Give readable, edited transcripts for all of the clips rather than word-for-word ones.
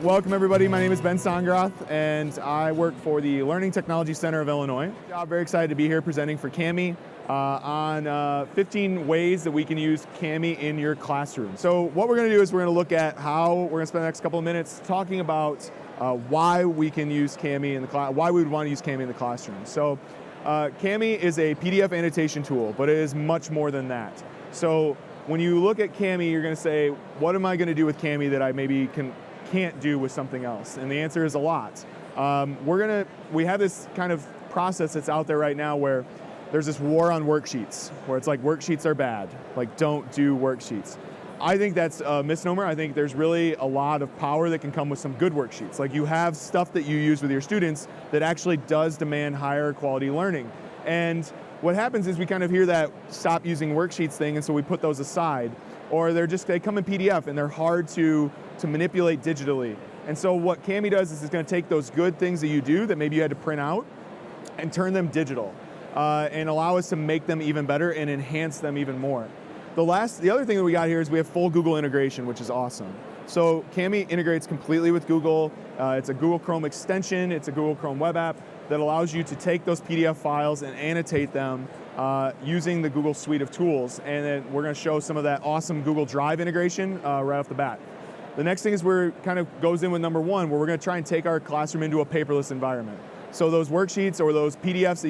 Welcome everybody, my name is Ben Sondgeroth and I work for the Learning Technology Center of Illinois. I'm very excited to be here presenting for CAMI on 15 ways that we can use CAMI in your classroom. So what we're going to do is we're going to look at how we're going to spend the next couple of minutes talking about why we can use CAMI in the class, why we would want to use CAMI in the classroom. So CAMI is a PDF annotation tool, but it is much more than that. So when you look at CAMI, you're going to say, what am I going to do with CAMI that I maybe can't do with something else? And the answer is a lot. We have this kind of process that's out there right now where there's this war on worksheets, where it's like worksheets are bad, like don't do worksheets. I think that's a misnomer. I think there's really a lot of power that can come with some good worksheets. Like you have stuff that you use with your students that actually does demand higher quality learning. And what happens is we kind of hear that stop using worksheets thing, and so we put those aside. Or they come in PDF and they're hard to manipulate digitally. And so what CAMI does is it's going to take those good things that you do that maybe you had to print out and turn them digital and allow us to make them even better and enhance them even more. The other thing that we got here is we have full Google integration, which is awesome. So CAMI integrates completely with Google. It's a Google Chrome extension. It's a Google Chrome web app that allows you to take those PDF files and annotate them using the Google suite of tools. And then we're going to show some of that awesome Google Drive integration right off the bat. The next thing is goes in with number one, where we're going to try and take our classroom into a paperless environment. So those worksheets or those PDFs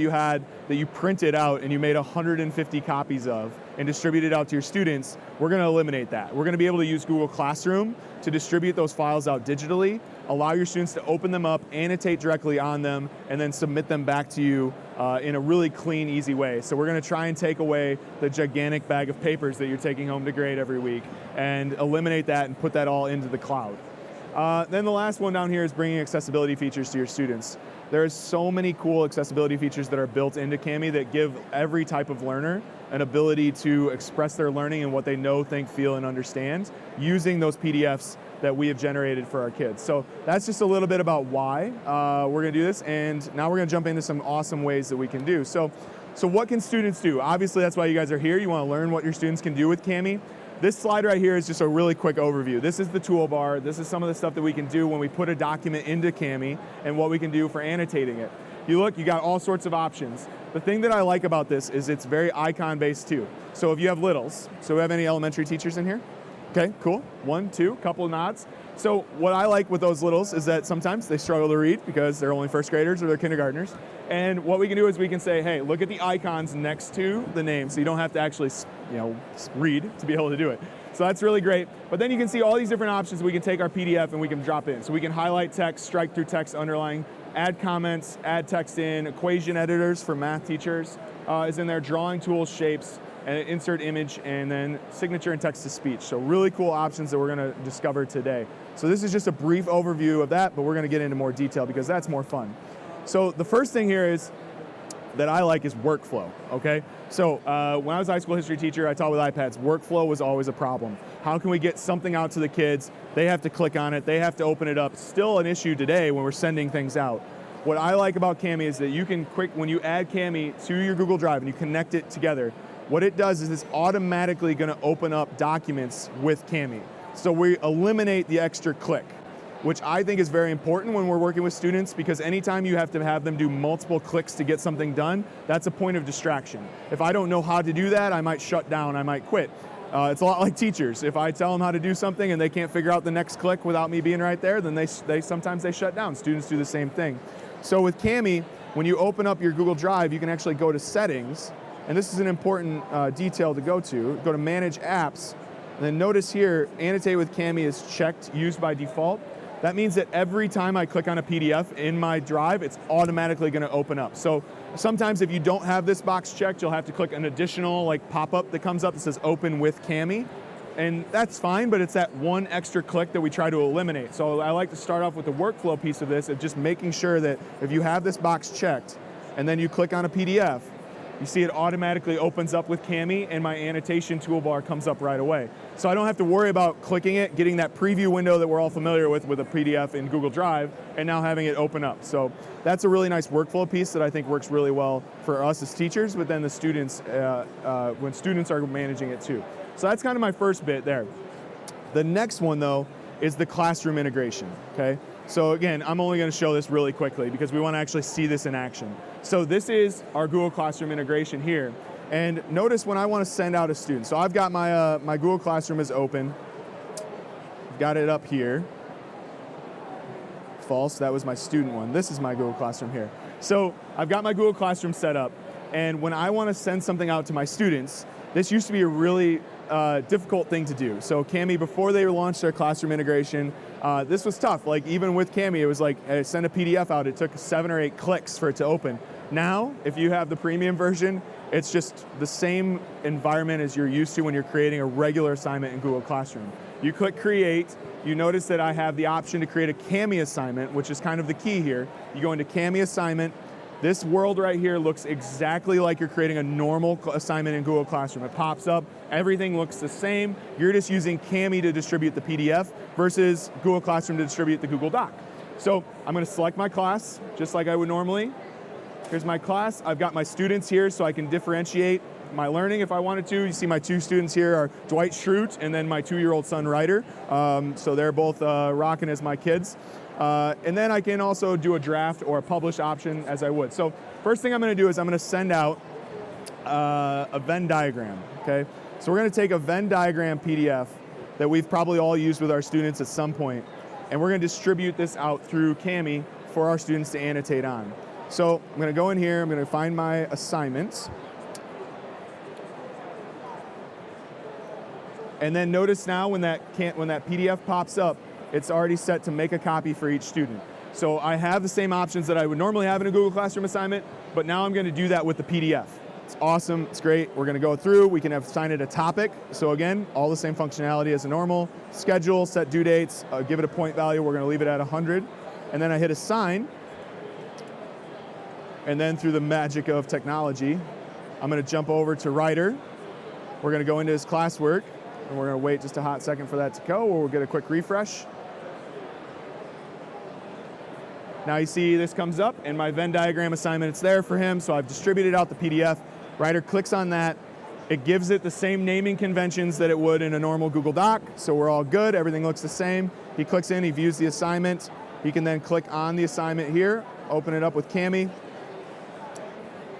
that you printed out and you made 150 copies of and distributed out to your students, we're going to eliminate that. We're going to be able to use Google Classroom to distribute those files out digitally, allow your students to open them up, annotate directly on them, and then submit them back to you in a really clean, easy way. So we're going to try and take away the gigantic bag of papers that you're taking home to grade every week and eliminate that and put that all into the cloud. Then the last one down here is bringing accessibility features to your students. There's so many cool accessibility features that are built into CAMI that give every type of learner an ability to express their learning and what they know, think, feel, and understand using those PDFs that we have generated for our kids. So that's just a little bit about why we're going to do this, and now we're going to jump into some awesome ways that we can do. So what can students do? Obviously, that's why you guys are here. You want to learn what your students can do with CAMI. This slide right here is just a really quick overview. This is the toolbar. This is some of the stuff that we can do when we put a document into CAMI and what we can do for annotating it. You look, you got all sorts of options. The thing that I like about this is it's very icon-based too. So if you have littles, so we have any elementary teachers in here? Okay, cool. 1, 2, couple of nods. So what I like with those littles is that sometimes they struggle to read because they're only first graders or they're kindergartners. And what we can do is we can say, hey, look at the icons next to the name, so you don't have to actually, read to be able to do it. So that's really great. But then you can see all these different options. We can take our PDF and we can drop in. So we can highlight text, strike through text, underline, add comments, add text in, equation editors for math teachers is in there, drawing tools, shapes, and insert image, and then signature and text to speech. So really cool options that we're going to discover today. So this is just a brief overview of that, but we're going to get into more detail because that's more fun. So the first thing here is that I like is workflow, okay? So when I was a high school history teacher, I taught with iPads. Workflow was always a problem. How can we get something out to the kids? They have to click on it. They have to open it up. Still an issue today when we're sending things out. What I like about CAMI is that you can when you add CAMI to your Google Drive and you connect it together, what it does is it's automatically going to open up documents with CAMI. So we eliminate the extra click, which I think is very important when we're working with students, because anytime you have to have them do multiple clicks to get something done, that's a point of distraction. If I don't know how to do that, I might shut down, I might quit. It's a lot like teachers. If I tell them how to do something and they can't figure out the next click without me being right there, then sometimes they shut down. Students do the same thing. So with CAMI, when you open up your Google Drive, you can actually go to settings, and this is an important detail to go to Manage Apps, and then notice here, Annotate with CAMI is checked, used by default. That means that every time I click on a PDF in my drive, it's automatically going to open up. So sometimes if you don't have this box checked, you'll have to click an additional pop-up that comes up that says Open with CAMI. And that's fine, but it's that one extra click that we try to eliminate. So I like to start off with the workflow piece of this, of just making sure that if you have this box checked and then you click on a PDF, you see it automatically opens up with CAMI and my annotation toolbar comes up right away. So I don't have to worry about clicking it, getting that preview window that we're all familiar with a PDF in Google Drive, and now having it open up. So that's a really nice workflow piece that I think works really well for us as teachers, but then the students, when students are managing it too. So that's kind of my first bit there. The next one though is the classroom integration, okay? So again, I'm only going to show this really quickly because we want to actually see this in action. So this is our Google Classroom integration here. And notice when I want to send out a student. So I've got my, my Google Classroom is open. I've got it up here. False, that was my student one. This is my Google Classroom here. So I've got my Google Classroom set up. And when I want to send something out to my students, this used to be a really difficult thing to do. So Kami, before they launched their classroom integration, this was tough. Like even with Kami, it was like send a PDF out. It took 7 or 8 clicks for it to open. Now, if you have the premium version, it's just the same environment as you're used to when you're creating a regular assignment in Google Classroom. You click create, you notice that I have the option to create a Kami assignment, which is kind of the key here. You go into Kami assignment. This world right here looks exactly like you're creating a normal assignment in Google Classroom. It pops up, everything looks the same. You're just using Kami to distribute the PDF versus Google Classroom to distribute the Google Doc. So I'm going to select my class, just like I would normally. Here's my class. I've got my students here so I can differentiate my learning if I wanted to. You see my 2 students here are Dwight Schrute and then my 2-year-old son Ryder. So they're both rocking as my kids. And then I can also do a draft or a publish option as I would. So first thing I'm going to do is I'm going to send out a Venn diagram, okay? So we're going to take a Venn diagram PDF that we've probably all used with our students at some point, and we're going to distribute this out through Kami for our students to annotate on. So I'm going to go in here, I'm going to find my assignments. And then notice now when that PDF pops up, it's already set to make a copy for each student. So I have the same options that I would normally have in a Google Classroom assignment, but now I'm going to do that with the PDF. It's awesome, it's great. We're going to go through, we can assign it a topic. So again, all the same functionality as a normal. Schedule, set due dates, give it a point value, we're going to leave it at 100. And then I hit assign. And then through the magic of technology, I'm going to jump over to Ryder. We're going to go into his classwork, and we're going to wait just a hot second for that to go, or we'll get a quick refresh. Now you see this comes up, and my Venn diagram assignment, it's there for him, so I've distributed out the PDF. Ryder clicks on that. It gives it the same naming conventions that it would in a normal Google Doc, so we're all good, everything looks the same. He clicks in, he views the assignment. He can then click on the assignment here, open it up with Kami,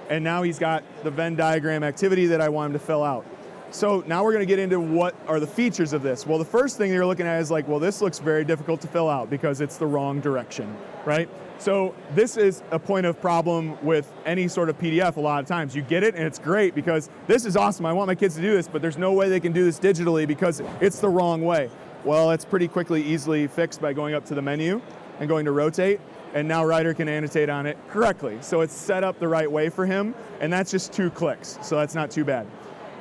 and now he's got the Venn diagram activity that I want him to fill out. So now we're going to get into what are the features of this. Well, the first thing you're looking at is like, well, this looks very difficult to fill out because it's the wrong direction, right? So this is a point of problem with any sort of PDF a lot of times. You get it and it's great because this is awesome. I want my kids to do this, but there's no way they can do this digitally because it's the wrong way. Well, it's pretty quickly, easily fixed by going up to the menu and going to rotate. And now Ryder can annotate on it correctly. So it's set up the right way for him, and that's just 2 clicks, so that's not too bad.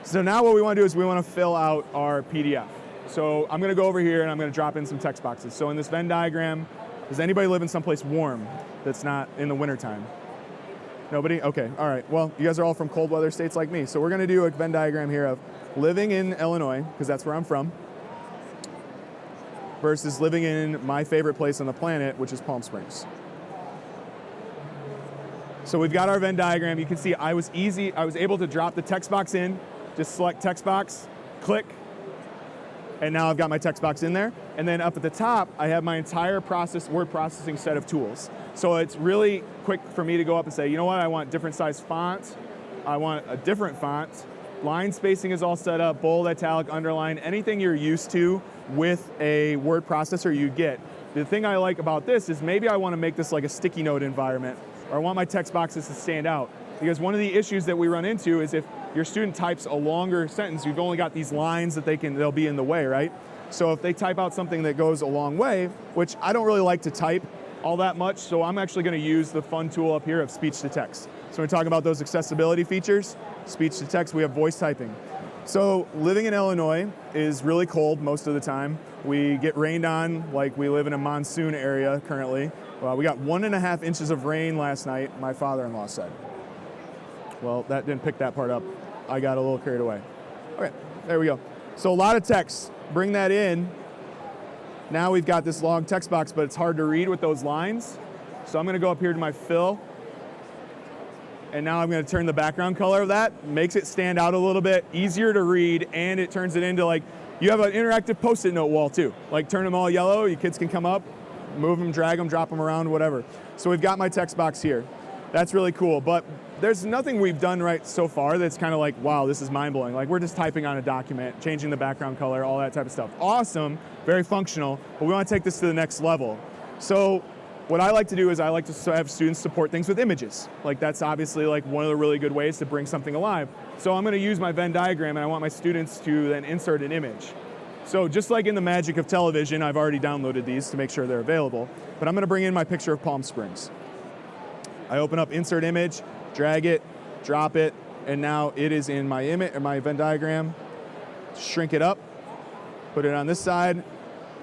So now what we want to do is we want to fill out our PDF. So I'm going to go over here and I'm going to drop in some text boxes. So in this Venn diagram, does anybody live in someplace warm that's not in the wintertime? Nobody? Okay, all right. Well, you guys are all from cold weather states like me. So we're going to do a Venn diagram here of living in Illinois, because that's where I'm from, versus living in my favorite place on the planet, which is Palm Springs. So we've got our Venn diagram. You can see I was able to drop the text box in, just select text box, click, and now I've got my text box in there. And then up at the top, I have my entire word processing set of tools. So it's really quick for me to go up and say, you know what, I want different size fonts, I want a different font, line spacing is all set up, bold, italic, underline, anything you're used to with a word processor you get. The thing I like about this is maybe I want to make this like a sticky note environment, or I want my text boxes to stand out. Because one of the issues that we run into is if your student types a longer sentence, you've only got these lines that they'll be in the way, right? So if they type out something that goes a long way, which I don't really like to type all that much, so I'm actually going to use the fun tool up here of speech to text. So when we talk about those accessibility features, speech to text, we have voice typing. So living in Illinois is really cold most of the time. We get rained on like we live in a monsoon area currently. Well, we got 1.5 inches of rain last night, my father-in-law said. Well, that didn't pick that part up. I got a little carried away. Okay, there we go. So a lot of text. Bring that in. Now we've got this long text box, but it's hard to read with those lines. So I'm going to go up here to my fill. And now I'm going to turn the background color of that. Makes it stand out a little bit, easier to read, and it turns it into like You have an interactive Post-it note wall too. Like turn them all yellow, your kids can come up, move them, drag them, drop them around, whatever. So we've got my text box here. That's really cool, but there's nothing we've done right so far that's kind of like, wow, this is mind-blowing. Like we're just typing on a document, changing the background color, all that type of stuff. Awesome, very functional, but we want to take this to the next level. So what I like to do is I like to have students support things with images. Like that's obviously like one of the really good ways to bring something alive. So I'm gonna use my Venn diagram and I want my students to then insert an image. So just like in the magic of television, I've already downloaded these to make sure they're available, but I'm gonna bring in my picture of Palm Springs. I open up insert image, drag it, drop it, and now it is in my image, or my Venn diagram. Shrink it up, put it on this side.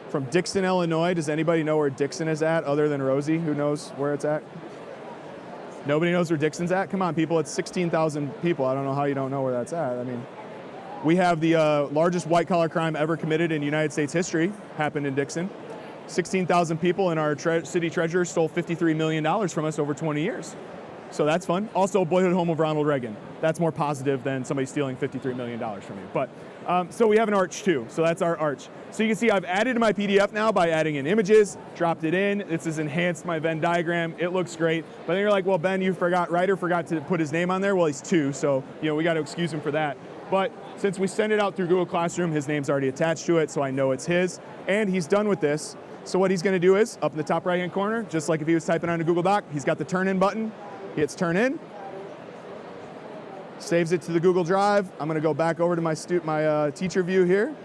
From Dixon, Illinois, does anybody know where Dixon is at other than Rosie? Who knows where it's at? Nobody knows where Dixon's at? Come on, people, it's 16,000 people. I don't know how you don't know where that's at. I mean, we have the largest white-collar crime ever committed in United States history, happened in Dixon. 16,000 people, and our city treasurer stole $53 million from us over 20 years. So that's fun. Also, boyhood home of Ronald Reagan. That's more positive than somebody stealing $53 million from you. But so we have an arch too. So that's our arch. So you can see I've added to my PDF now by adding in images, dropped it in. This has enhanced my Venn diagram. It looks great. But then you're like, well, Ben, Ryder forgot to put his name on there. Well, he's 2, so we got to excuse him for that. But since we send it out through Google Classroom, his name's already attached to it, so I know it's his. And he's done with this. So what he's going to do is, up in the top right-hand corner, just like if he was typing on a Google Doc, he's got the turn in button. He hits turn in, saves it to the Google Drive. I'm going to go back over to my teacher view here.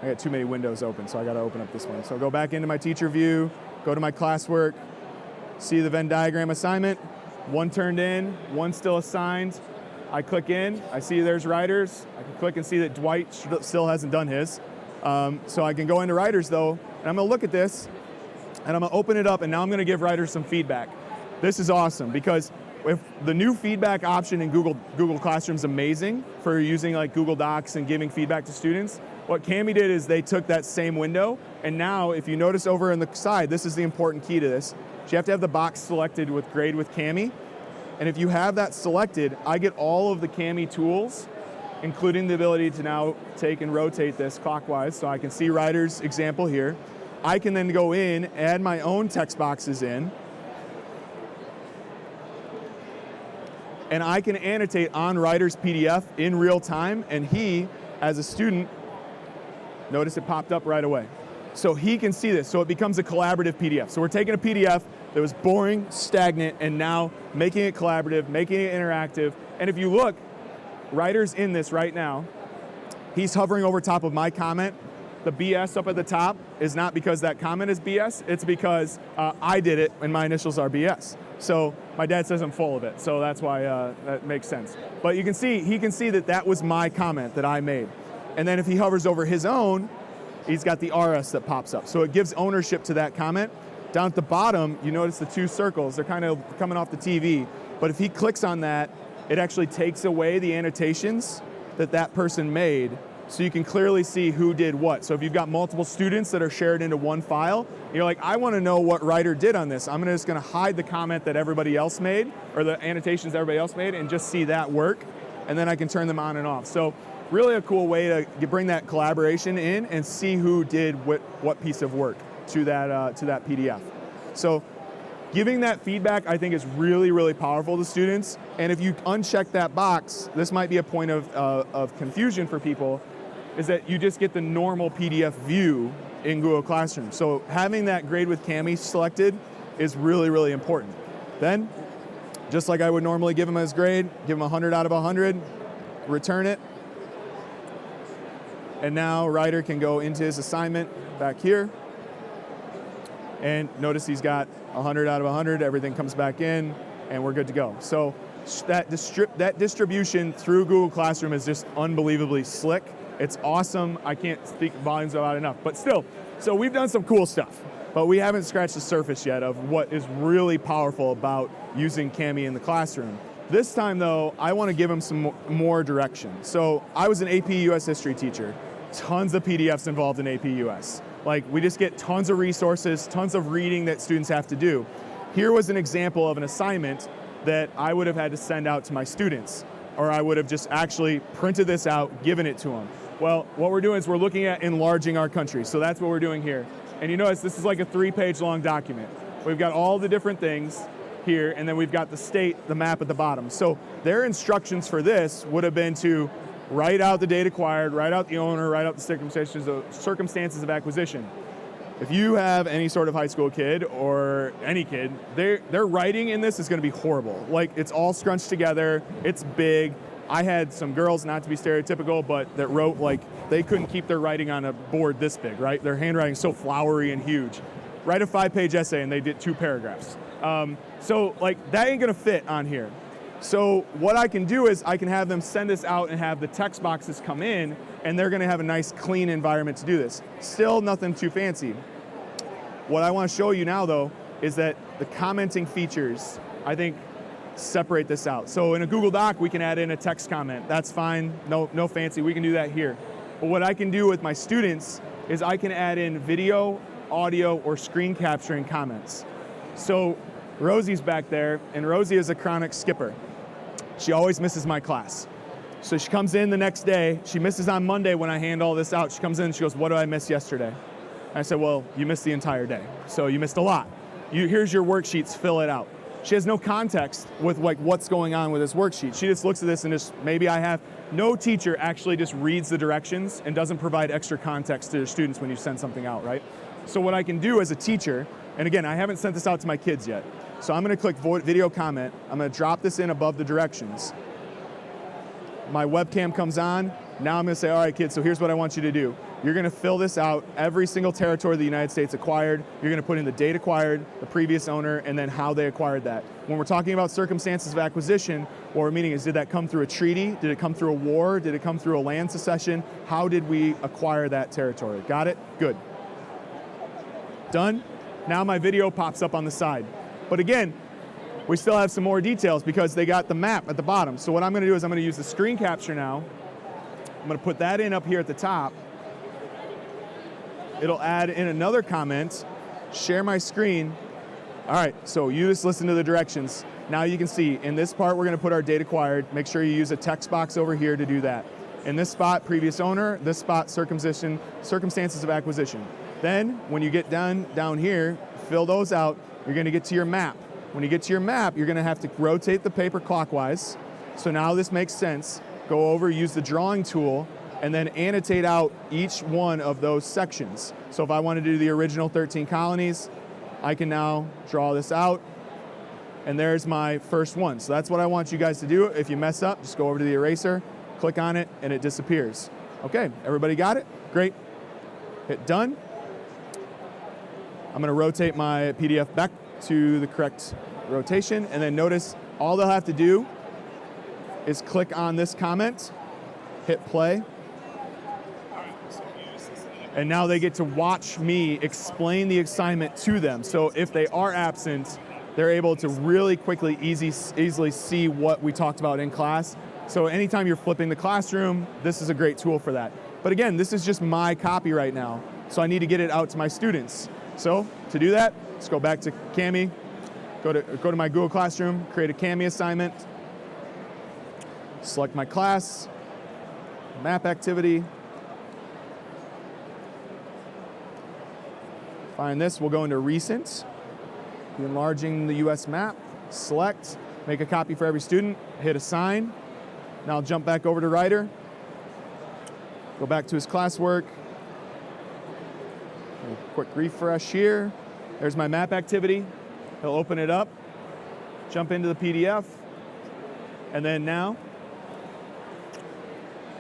I got too many windows open, so I got to open up this one. So go back into my teacher view, go to my classwork, see the Venn diagram assignment. One turned in, one still assigned. I click in, I see there's Ryder's. I can click and see that Dwight still hasn't done his. So I can go into Ryder's though, and I'm going to look at this. And I'm gonna open it up, and now I'm gonna give Ryder some feedback. This is awesome, because if the new feedback option in Google Classroom is amazing for using like Google Docs and giving feedback to students. What Kami did is they took that same window, and now if you notice over on the side, this is the important key to this. You have to have the box selected with Grade with Kami. And if you have that selected, I get all of the Kami tools, including the ability to now take and rotate this clockwise, so I can see Ryder's example here. I can then go in, add my own text boxes in, and I can annotate on Ryder's PDF in real time, and he, as a student, notice it popped up right away. So he can see this, so it becomes a collaborative PDF. So we're taking a PDF that was boring, stagnant, and now making it collaborative, making it interactive. And if you look, Ryder's in this right now. He's hovering over top of my comment. The BS up at the top is not because that comment is BS, it's because I did it and my initials are BS. So my dad says I'm full of it, so that's why that makes sense. But you can see, he can see that that was my comment that I made. And then if he hovers over his own, he's got the RS that pops up. So it gives ownership to that comment. Down at the bottom, you notice the 2 circles, they're kind of coming off the TV. But if he clicks on that, it actually takes away the annotations that that person made, so you can clearly see who did what. So if you've got multiple students that are shared into one file, you're like, I want to know what Ryder did on this. I'm just going to hide the comment that everybody else made, or the annotations everybody else made, and just see that work, and then I can turn them on and off. So really a cool way to bring that collaboration in and see who did what piece of work to that PDF. So giving that feedback, I think, is really, really powerful to students. And if you uncheck that box, this might be a point of confusion for people, is that you just get the normal PDF view in Google Classroom. So having that Grade with Kami selected is really, really important. Then, just like I would normally give them as grade, give them 100 out of 100, return it. And now Ryder can go into his assignment back here. And notice he's got 100 out of 100, everything comes back in, and we're good to go. So that distribution through Google Classroom is just unbelievably slick. It's awesome. I can't speak volumes about it enough. But still, so we've done some cool stuff, but we haven't scratched the surface yet of what is really powerful about using Kami in the classroom. This time, though, I want to give them some more direction. So I was an AP US history teacher. Tons of PDFs involved in AP US. Like, we just get tons of resources, tons of reading that students have to do. Here was an example of an assignment that I would have had to send out to my students. or I would have just actually printed this out, given it to them. Well, what we're doing is we're looking at enlarging our country. So that's what we're doing here. And you notice this is like a 3-page long document. We've got all the different things here, and then we've got the state, the map at the bottom. So their instructions for this would have been to write out the date acquired, write out the owner, write out the circumstances of acquisition. If you have any sort of high school kid or any kid, their writing in this is going to be horrible. Like, it's all scrunched together, it's big. I had some girls, not to be stereotypical, but that wrote like they couldn't keep their writing on a board this big, right? Their handwriting's so flowery and huge. Write a 5-page essay and they did 2 paragraphs. So like that ain't gonna fit on here. So what I can do is I can have them send this out and have the text boxes come in, and they're gonna have a nice clean environment to do this. Still nothing too fancy. What I wanna show you now though is that the commenting features, I think, separate this out. So in a Google Doc, we can add in a text comment. That's fine, no fancy, we can do that here. But what I can do with my students is I can add in video, audio, or screen capturing comments. So Rosie's back there, and Rosie is a chronic skipper. She always misses my class. So she comes in the next day, she misses on Monday when I hand all this out. She comes in and she goes, "What did I miss yesterday?" And I said, "Well, you missed the entire day, so you missed a lot. Here's your worksheets, fill it out." She has no context with like what's going on with this worksheet. She just looks at this and just, maybe I have, no teacher actually just reads the directions and doesn't provide extra context to their students when you send something out, right? So what I can do as a teacher, and again, I haven't sent this out to my kids yet, so I'm gonna click video comment, I'm gonna drop this in above the directions. My webcam comes on, now I'm gonna say, all right kids, so here's what I want you to do. You're gonna fill this out, every single territory the United States acquired. You're gonna put in the date acquired, the previous owner, and then how they acquired that. When we're talking about circumstances of acquisition, what we're meaning is, did that come through a treaty? Did it come through a war? Did it come through a land secession? How did we acquire that territory? Got it? Good. Done? Now my video pops up on the side. But again, we still have some more details because they got the map at the bottom. So what I'm gonna do is I'm gonna use the screen capture now. I'm gonna put that in up here at the top. It'll add in another comment, share my screen. All right, so you just listen to the directions. Now you can see in this part, we're gonna put our date acquired. Make sure you use a text box over here to do that. In this spot, previous owner, this spot, circumstances of acquisition. Then when you get down here, fill those out, you're gonna get to your map. When you get to your map, you're gonna have to rotate the paper clockwise. So now this makes sense. Go over, use the drawing tool, and then annotate out each one of those sections. So if I want to do the original 13 colonies, I can now draw this out, and there's my first one. So that's what I want you guys to do. If you mess up, just go over to the eraser, click on it, and it disappears. Okay, everybody got it? Great. Hit done. I'm gonna rotate my PDF back to the correct rotation, and then notice all they'll have to do is click on this comment, hit play, and now they get to watch me explain the assignment to them. So if they are absent, they're able to really quickly, easily see what we talked about in class. So anytime you're flipping the classroom, this is a great tool for that. But again, this is just my copy right now, so I need to get it out to my students. So to do that, let's go back to Kami, go to my Google Classroom, create a Kami assignment, select my class, map activity, find this, we'll go into recent, enlarging the US map, select, make a copy for every student, hit assign. Now I'll jump back over to Writer, go back to his classwork, a quick refresh here. There's my map activity. He'll open it up, jump into the PDF, and then now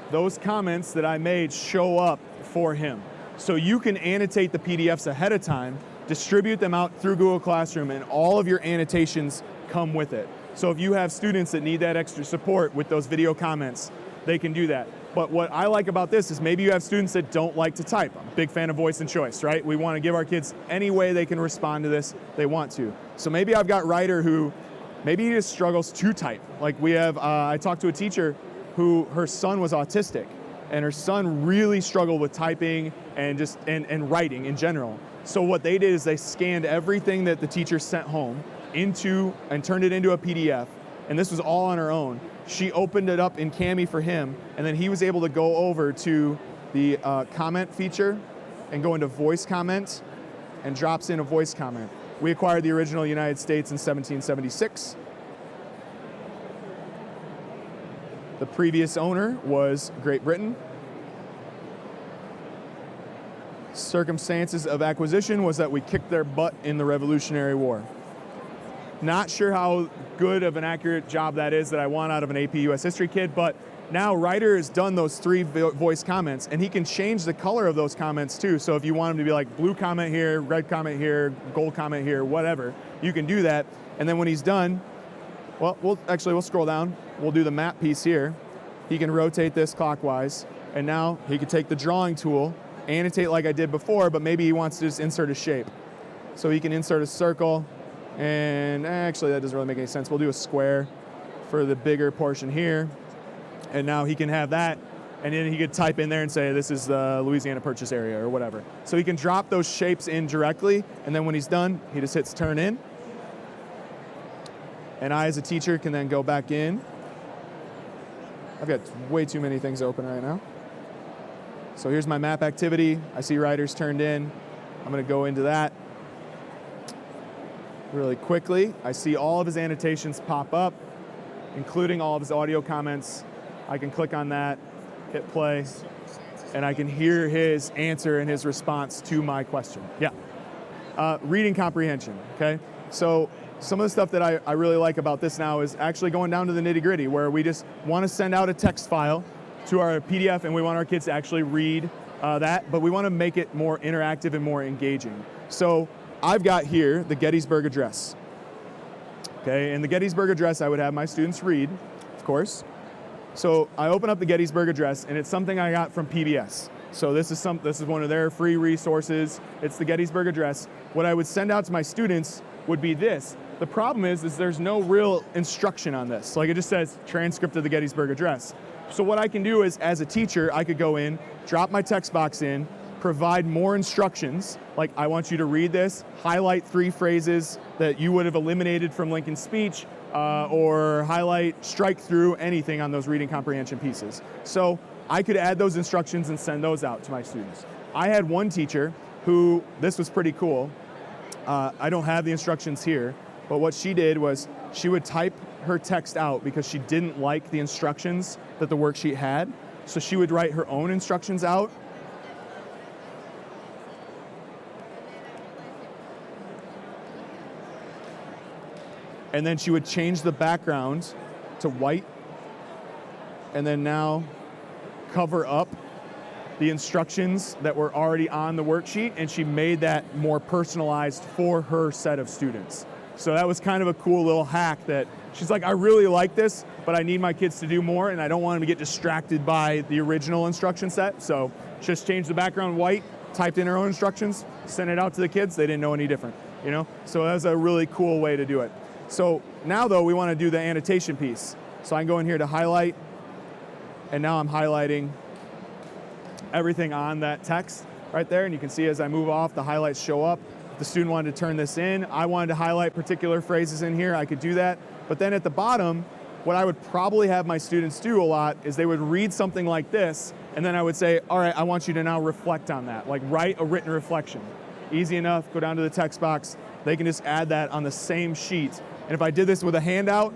those comments that I made show up for him. So you can annotate the PDFs ahead of time, distribute them out through Google Classroom, and all of your annotations come with it. So if you have students that need that extra support with those video comments, they can do that. But what I like about this is maybe you have students that don't like to type. I'm a big fan of voice and choice, right? We want to give our kids any way they can respond to this they want to. So maybe I've got Writer who, maybe he just struggles to type. Like we have, I talked to a teacher who, her son was autistic, and her son really struggled with typing and writing in general. So what they did is they scanned everything that the teacher sent home and turned it into a PDF, and this was all on her own. she opened it up in Kami for him, and then he was able to go over to the comment feature and go into voice comment and drops in a voice comment. We acquired the original United States in 1776. The previous owner was Great Britain. Circumstances of acquisition was that we kicked their butt in the Revolutionary War. Not sure how good of an accurate job that is that I want out of an AP US History kid, but now Ryder has done those 3 voice comments, and he can change the color of those comments too. So if you want him to be like blue comment here, red comment here, gold comment here, whatever, you can do that. And then when he's done, well, we'll scroll down. We'll do the map piece here. He can rotate this clockwise, and now he could take the drawing tool, annotate like I did before, but maybe he wants to just insert a shape. So he can insert a circle, and actually that doesn't really make any sense. We'll do a square for the bigger portion here. And now he can have that, and then he could type in there and say, this is the Louisiana Purchase area or whatever. So he can drop those shapes in directly, and then when he's done, he just hits turn in. And I, as a teacher, can then go back in. I've got way too many things open right now. So here's my map activity. I see Ryder's turned in. I'm gonna go into that really quickly. I see all of his annotations pop up, including all of his audio comments. I can click on that, hit play, and I can hear his answer and his response to my question. Yeah. Reading comprehension, okay? So some of the stuff that I really like about this now is actually going down to the nitty-gritty, where we just want to send out a text file to our PDF, and we want our kids to actually read that, but we want to make it more interactive and more engaging. So I've got here the Gettysburg Address. Okay, and the Gettysburg Address I would have my students read, of course. So I open up the Gettysburg Address, and it's something I got from PBS. So this is one of their free resources. It's the Gettysburg Address. What I would send out to my students would be this. The problem is there's no real instruction on this. Like, it just says transcript of the Gettysburg Address. So what I can do is, as a teacher, I could go in, drop my text box in, provide more instructions, like I want you to read this, highlight 3 phrases that you would have eliminated from Lincoln's speech, or highlight, strike through anything on those reading comprehension pieces. So I could add those instructions and send those out to my students. I had one teacher who, this was pretty cool. I don't have the instructions here, but what she did was she would type her text out because she didn't like the instructions that the worksheet had. So she would write her own instructions out. And then she would change the background to white, and then now cover up the instructions that were already on the worksheet, and she made that more personalized for her set of students. So that was kind of a cool little hack that she's like, I really like this, but I need my kids to do more, and I don't want them to get distracted by the original instruction set. So just changed the background white, typed in her own instructions, sent it out to the kids. They didn't know any different, you know? So that was a really cool way to do it. So now though, we want to do the annotation piece. So I can go in here to highlight, and now I'm highlighting everything on that text right there. And you can see as I move off, the highlights show up. If the student wanted to turn this in, I wanted to highlight particular phrases in here, I could do that. But then at the bottom, what I would probably have my students do a lot is they would read something like this, and then I would say, all right, I want you to now reflect on that, like write a written reflection. Easy enough, go down to the text box. They can just add that on the same sheet. And if I did this with a handout,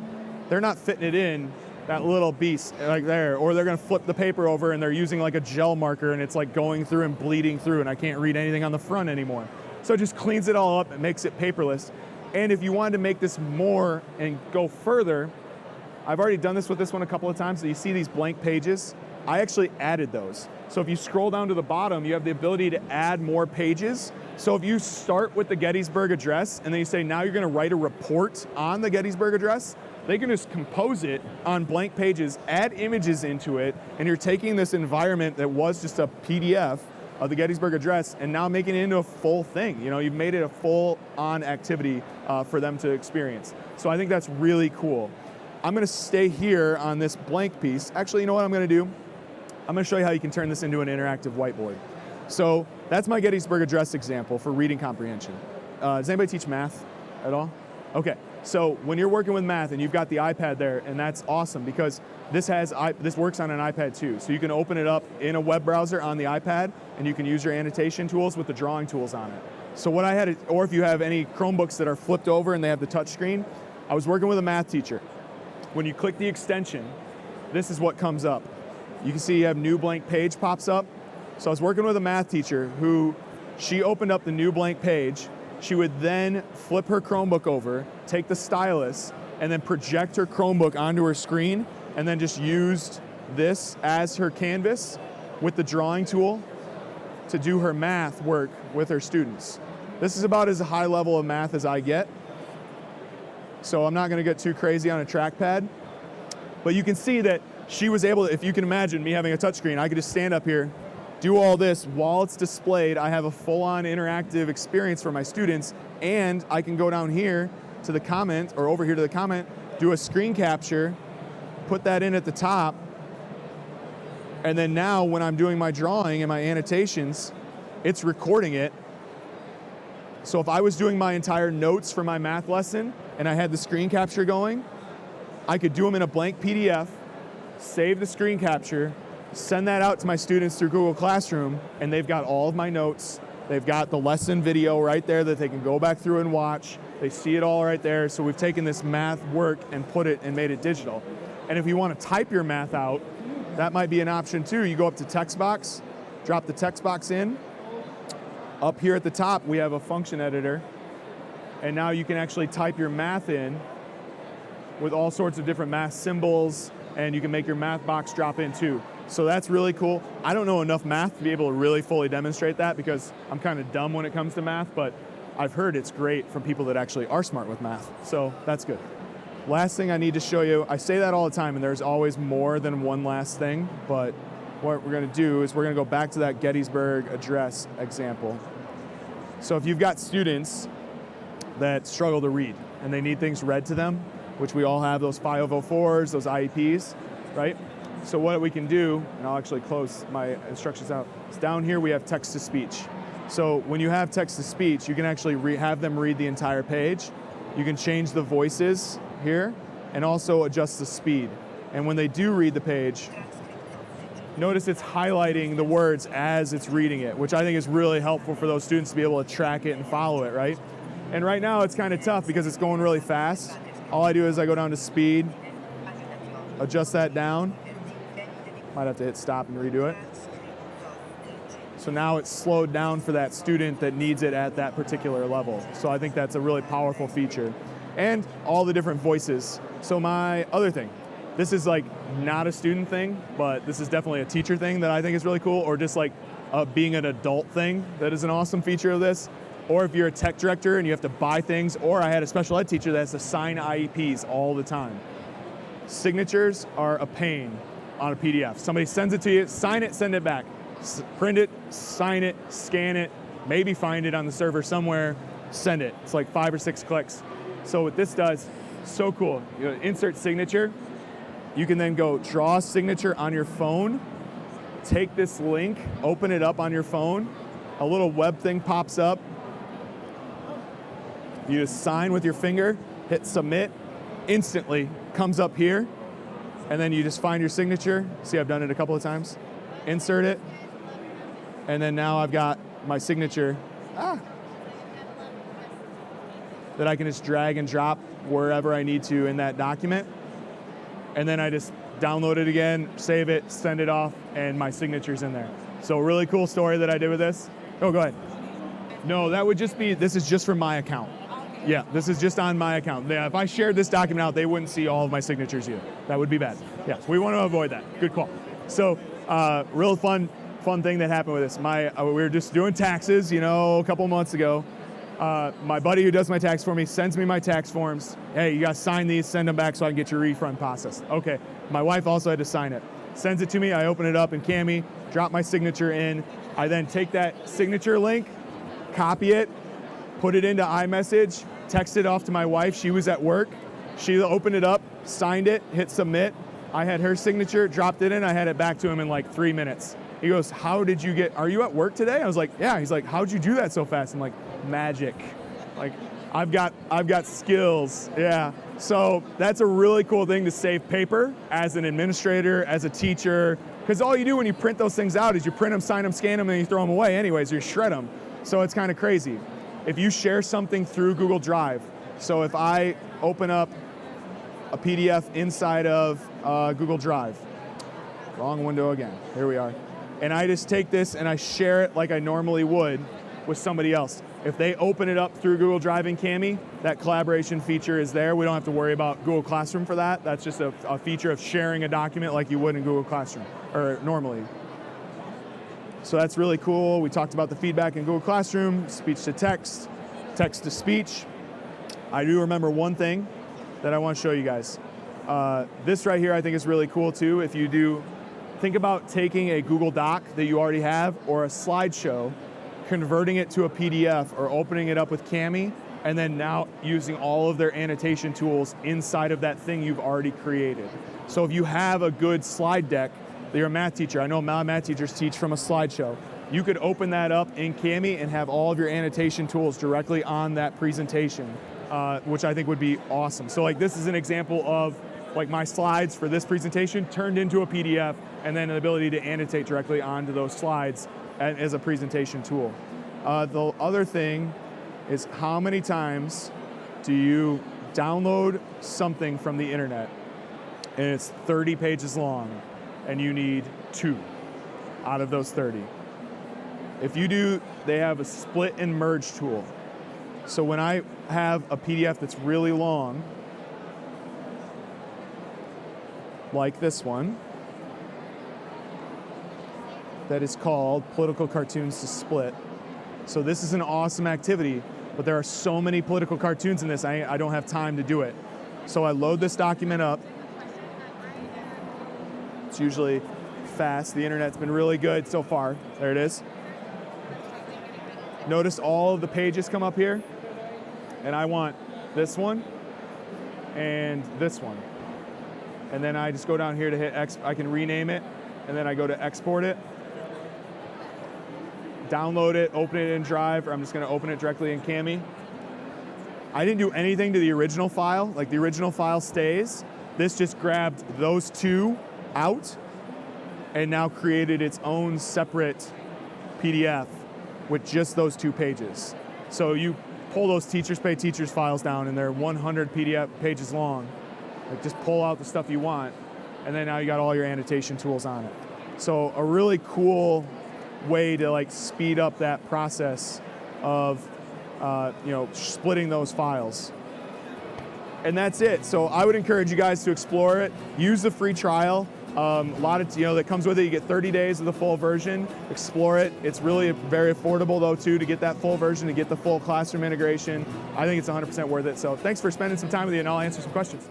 they're not fitting it in that little beast like there, or they're gonna flip the paper over and they're using like a gel marker and it's like going through and bleeding through and I can't read anything on the front anymore. So it just cleans it all up and makes it paperless. And if you wanted to make this more and go further, I've already done this with this one a couple of times. So you see these blank pages, I actually added those. So if you scroll down to the bottom, you have the ability to add more pages. So if you start with the Gettysburg Address and then you say, now you're gonna write a report on the Gettysburg Address, they can just compose it on blank pages, add images into it, and you're taking this environment that was just a PDF of the Gettysburg Address and now making it into a full thing. You know, you've made it a full-on activity for them to experience. So I think that's really cool. I'm gonna stay here on this blank piece. Actually, you know what I'm gonna do? I'm gonna show you how you can turn this into an interactive whiteboard. So that's my Gettysburg Address example for reading comprehension. Does anybody teach math at all? Okay, So when you're working with math and you've got the iPad there, and that's awesome because this works on an iPad too. So you can open it up in a web browser on the iPad and you can use your annotation tools with the drawing tools on it. So what I had, or if you have any Chromebooks that are flipped over and they have the touch screen, I was working with a math teacher. When you click the extension, this is what comes up. You can see you have new blank page pops up. So I was working with a math teacher who, she opened up the new blank page. She would then flip her Chromebook over, take the stylus, and then project her Chromebook onto her screen, and then just used this as her canvas with the drawing tool to do her math work with her students. This is about as high level of math as I get. So I'm not gonna get too crazy on a trackpad, but you can see that she was able to, if you can imagine me having a touchscreen, I could just stand up here, do all this while it's displayed. I have a full-on interactive experience for my students, and I can go down here to the comment, or over here to the comment, do a screen capture, put that in at the top, and then now when I'm doing my drawing and my annotations, it's recording it. So if I was doing my entire notes for my math lesson and I had the screen capture going, I could do them in a blank PDF, save the screen capture, send that out to my students through Google Classroom, and they've got all of my notes. They've got the lesson video right there that they can go back through and watch. They see it all right there. So we've taken this math work and put it and made it digital. And if you want to type your math out, that might be an option too. You go up to text box, drop the text box in. Up here at the top, we have a function editor. And now you can actually type your math in with all sorts of different math symbols, and you can make your math box drop in too. So that's really cool. I don't know enough math to be able to really fully demonstrate that because I'm kind of dumb when it comes to math, but I've heard it's great from people that actually are smart with math. So that's good. Last thing I need to show you, I say that all the time and there's always more than one last thing, but what we're gonna do is we're gonna go back to that Gettysburg Address example. So if you've got students that struggle to read and they need things read to them, which we all have, those 504s, those IEPs, right? So what we can do, and I'll actually close my instructions out, is down here we have text-to-speech. So when you have text-to-speech, you can actually have them read the entire page. You can change the voices here and also adjust the speed. And when they do read the page, notice it's highlighting the words as it's reading it, which I think is really helpful for those students to be able to track it and follow it, right? And right now it's kind of tough because it's going really fast. All I do is I go down to speed, adjust that down. Might have to hit stop and redo it. So now it's slowed down for that student that needs it at that particular level. So I think that's a really powerful feature. And all the different voices. So my other thing, this is like not a student thing, but this is definitely a teacher thing that I think is really cool, or just like being an adult thing that is an awesome feature of this. Or if you're a tech director and you have to buy things, or I had a special ed teacher that has to sign IEPs all the time. Signatures are a pain on a PDF. Somebody sends it to you, sign it, send it back. Print it, sign it, scan it, maybe find it on the server somewhere, send it. It's like 5 or 6 clicks. So what this does, so cool. You know, insert signature. You can then go draw a signature on your phone, take this link, open it up on your phone, a little web thing pops up. You just sign with your finger, hit submit, instantly comes up here, and then you just find your signature. See, I've done it a couple of times. Insert it, and then now I've got my signature that I can just drag and drop wherever I need to in that document. And then I just download it again, save it, send it off, and my signature's in there. So really cool story that I did with this. Oh, go ahead. No, that would just be, this is just for my account. Yeah, this is just on my account. Yeah, if I shared this document out, they wouldn't see all of my signatures either. That would be bad. Yeah, we want to avoid that. Good call. So, real fun thing that happened with this. We were just doing taxes, a couple months ago. My buddy who does my tax for me sends me my tax forms. Hey, you guys sign these, send them back so I can get your refund processed. Okay, my wife also had to sign it. Sends it to me, I open it up in Cami, drop my signature in. I then take that signature link, copy it, put it into iMessage, text it off to my wife. She was at work. She opened it up, signed it, hit submit. I had her signature, dropped it in, I had it back to him in like 3 minutes. He goes, are you at work today? I was like, yeah. He's like, how'd you do that so fast? I'm like, magic. Like, I've got skills, yeah. So that's a really cool thing to save paper as an administrator, as a teacher, because all you do when you print those things out is you print them, sign them, scan them, and you throw them away anyways, or you shred them. So it's kind of crazy. If you share something through Google Drive, so if I open up a PDF inside of Google Drive, wrong window again, here we are, and I just take this and I share it like I normally would with somebody else. If they open it up through Google Drive and Kami, that collaboration feature is there. We don't have to worry about Google Classroom for that. That's just a feature of sharing a document like you would in Google Classroom, or normally. So that's really cool. We talked about the feedback in Google Classroom, speech to text, text to speech. I do remember one thing that I want to show you guys. This right here I think is really cool too. If you do, think about taking a Google Doc that you already have or a slideshow, converting it to a PDF or opening it up with Kami, and then now using all of their annotation tools inside of that thing you've already created. So if you have a good slide deck that you're a math teacher, I know math teachers teach from a slideshow, you could open that up in Kami and have all of your annotation tools directly on that presentation, which I think would be awesome. So like this is an example of like my slides for this presentation turned into a PDF, and then the ability to annotate directly onto those slides as a presentation tool. The other thing is, how many times do you download something from the internet and it's 30 pages long and you need 2 out of those 30? If you do, they have a split and merge tool. So when I have a PDF that's really long, like this one, that is called Political Cartoons to Split. So this is an awesome activity, but there are so many political cartoons in this, I don't have time to do it. So I load this document up. It's usually fast. The internet's been really good so far. There it is. Notice all of the pages come up here, and I want this one and this one. And then I just go down here to hit X, I can rename it, and then I go to export it, download it, open it in Drive, or I'm just gonna open it directly in Kami. I didn't do anything to the original file, like the original file stays. This just grabbed those 2 out and now created its own separate PDF with just those 2 pages. So you pull those Teachers Pay Teachers files down and they're 100 PDF pages long. Like just pull out the stuff you want, and then now you got all your annotation tools on it. So a really cool way to like speed up that process of splitting those files. And that's it. So I would encourage you guys to explore it. Use the free trial. A lot of that comes with it. You get 30 days of the full version. Explore it. It's really very affordable though too to get that full version, to get the full classroom integration. I think it's 100% worth it. So thanks for spending some time with me, and I'll answer some questions.